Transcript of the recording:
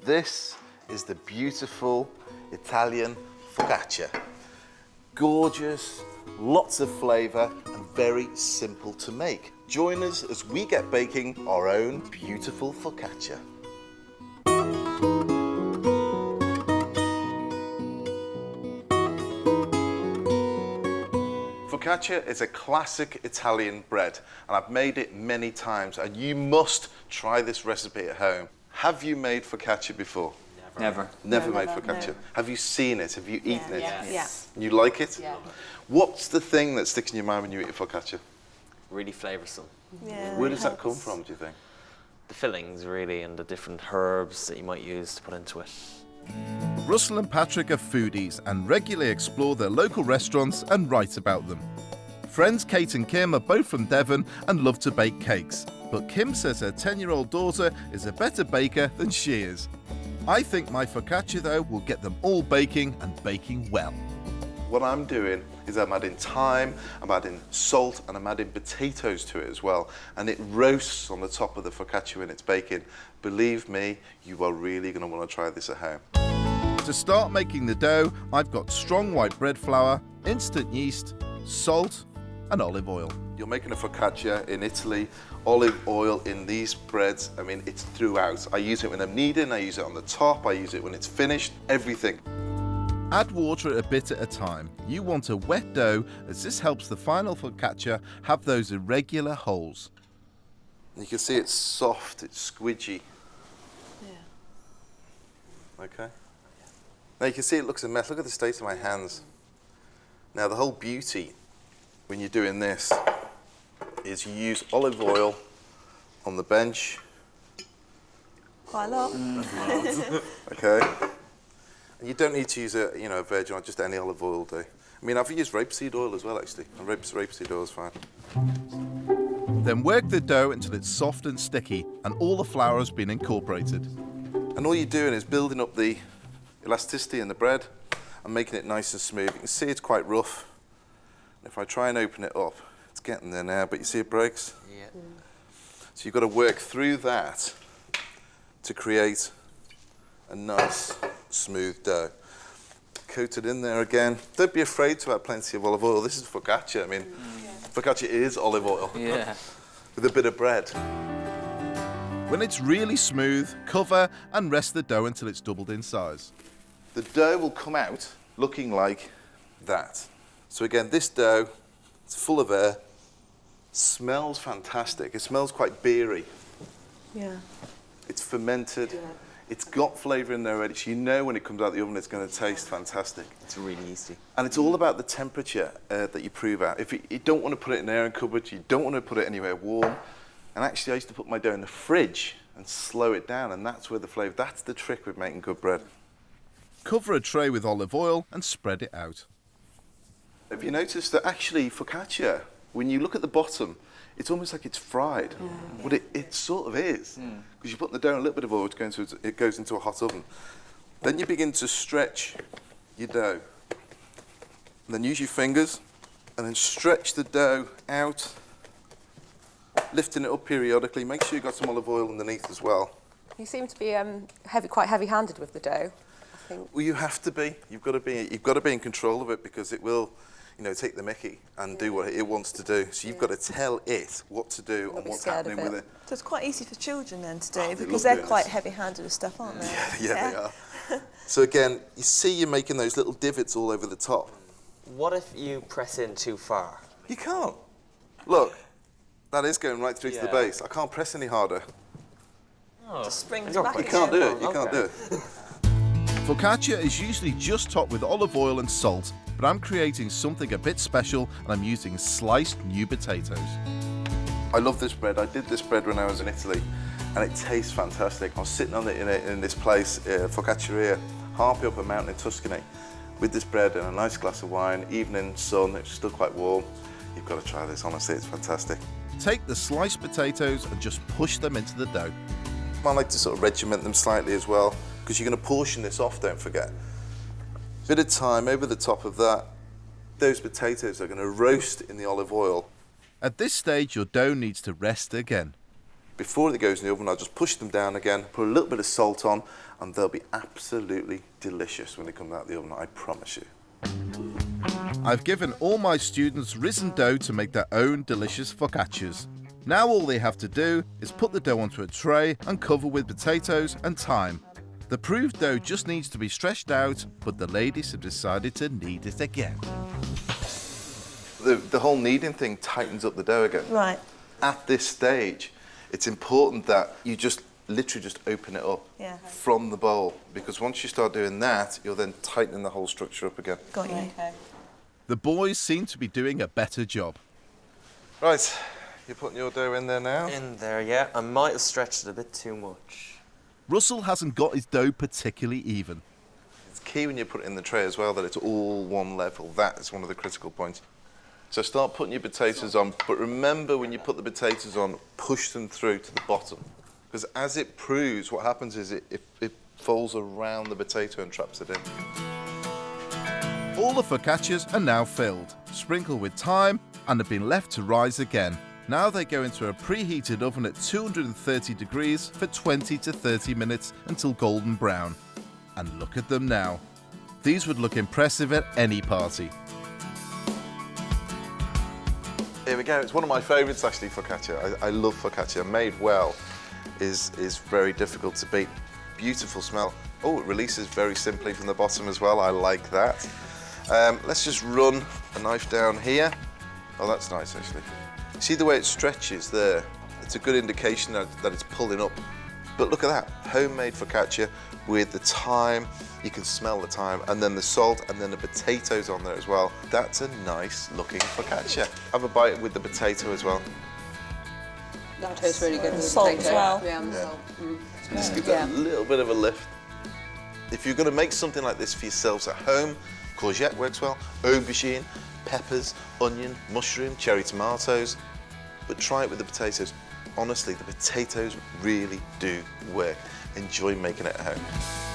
This is the beautiful Italian focaccia. Gorgeous, lots of flavour and very simple to make. Join us as we get baking our own beautiful focaccia. Focaccia is a classic Italian bread, and I've made it many times, and you must try this recipe at home. Have you made focaccia before? Never. Never made focaccia? No. Have you seen it? Have you eaten it? Yes. You like it? Yeah. What's the thing that sticks in your mind when you eat a focaccia? Really flavoursome. Yeah, where does that come from, do you think? The fillings, really, and the different herbs that you might use to put into it. Russell and Patrick are foodies and regularly explore their local restaurants and write about them. Friends Kate and Kim are both from Devon and love to bake cakes, but Kim says her 10-year-old daughter is a better baker than she is. I think my focaccia, though, will get them all baking and baking well. What I'm doing is I'm adding thyme, I'm adding salt, and I'm adding potatoes to it as well. And it roasts on the top of the focaccia when it's baking. Believe me, you are really going to want to try this at home. To start making the dough, I've got strong white bread flour, instant yeast, salt, and olive oil. You're making a focaccia in Italy, olive oil in these breads, I mean, it's throughout. I use it when I'm kneading, I use it on the top, I use it when it's finished, everything. Add water a bit at a time. You want a wet dough, as this helps the final focaccia have those irregular holes. You can see it's soft, it's squidgy. Yeah. Okay. Now you can see it looks a mess. Look at the state of my hands. Now the whole beauty when you're doing this is you use olive oil on the bench. Quite a lot. Okay. And you don't need to use a virgin oil, just any olive oil will do. I mean, I've used rapeseed oil as well, actually. And rapeseed oil is fine. Then work the dough until it's soft and sticky and all the flour has been incorporated. And all you're doing is building up the elasticity in the bread and making it nice and smooth. You can see it's quite rough. And if I try and open it up, it's getting there now, but you see it breaks? Yeah. So you've got to work through that to create a nice, smooth dough. Coat it in there again. Don't be afraid to add plenty of olive oil. This is focaccia. I mean, focaccia is olive oil. Yeah. With a bit of bread. When it's really smooth, cover and rest the dough until it's doubled in size. The dough will come out looking like that. So again, this dough, it's full of air, smells fantastic. It smells quite beery. Yeah. It's fermented. Yeah. It's got flavour in there already, so you know when it comes out of the oven it's going to taste fantastic. It's really easy. And it's all about the temperature that you prove at. If you don't want to put it in an airing cupboard, you don't want to put it anywhere warm. And actually I used to put my dough in the fridge and slow it down, and that's where the flavour, that's the trick with making good bread. Cover a tray with olive oil and spread it out. Have you noticed that actually focaccia, when you look at the bottom, it's almost like it's fried, but it sort of is. Because you put in the dough and a little bit of oil, it goes into a hot oven. Then you begin to stretch your dough. And then use your fingers and then stretch the dough out, lifting it up periodically. Make sure you've got some olive oil underneath as well. You seem to be quite heavy-handed with the dough, I think. Well, you have to be. You've got to be in control of it because it will, take the mickey and do what it wants to do. So you've got to tell it what to do and what's happening with it. So it's quite easy for children then to do They because love they're doing quite this. heavy-handed with stuff, aren't they? Yeah, they are. So again, you see you're making those little divots all over the top. What if you press in too far? You can't. Look, that is going right through to the Yeah. base. I can't press any harder. Oh. Just springs You're back quite You can't do it. careful. You can't do Okay. it. Focaccia is usually just topped with olive oil and salt, but I'm creating something a bit special and I'm using sliced new potatoes. I love this bread. I did this bread when I was in Italy, and it tastes fantastic. I was sitting on it in this place, Focacceria, halfway up a mountain in Tuscany, with this bread and a nice glass of wine, evening sun, it's still quite warm. You've got to try this, honestly, it's fantastic. Take the sliced potatoes and just push them into the dough. I like to sort of regiment them slightly as well, because you're going to portion this off, don't forget. Bit of thyme over the top of that. Those potatoes are going to roast in the olive oil. At this stage, your dough needs to rest again. before it goes in the oven, I'll just push them down again, put a little bit of salt on, and they'll be absolutely delicious when they come out of the oven, I promise you. I've given all my students risen dough to make their own delicious focaccias. Now all they have to do is put the dough onto a tray and cover with potatoes and thyme. The proved dough just needs to be stretched out, but the ladies have decided to knead it again. The whole kneading thing tightens up the dough again. Right. At this stage, it's important that you just literally just open it up from the bowl, because once you start doing that, you're then tightening the whole structure up again. Got you. Okay. The boys seem to be doing a better job. Right, you're putting your dough in there now? In there, yeah. I might have stretched it a bit too much. Russell hasn't got his dough particularly even. It's key when you put it in the tray as well that it's all one level. That is one of the critical points. So start putting your potatoes on, but remember when you put the potatoes on, push them through to the bottom. Because as it proves, what happens is it folds around the potato and traps it in. All the focaccias are now filled, sprinkled with thyme, and have been left to rise again. Now they go into a preheated oven at 230 degrees for 20 to 30 minutes until golden brown. And look at them now. These would look impressive at any party. Here we go. It's one of my favourites actually, focaccia. I love focaccia. Made well is very difficult to beat. Beautiful smell. Oh, it releases very simply from the bottom as well. I like that. Let's just run a knife down here. Oh, that's nice actually. See the way it stretches there? It's a good indication that it's pulling up. But look at that, homemade focaccia with the thyme. You can smell the thyme, and then the salt, and then the potatoes on there as well. That's a nice looking focaccia. Have a bite with the potato as well. That tastes really good with the Salt potato. as well. Yeah, and the salt. Just give that a little bit of a lift. If you're going to make something like this for yourselves at home, courgette works well, aubergine, peppers, onion, mushroom, cherry tomatoes, but try it with the potatoes. Honestly, the potatoes really do work. Enjoy making it at home.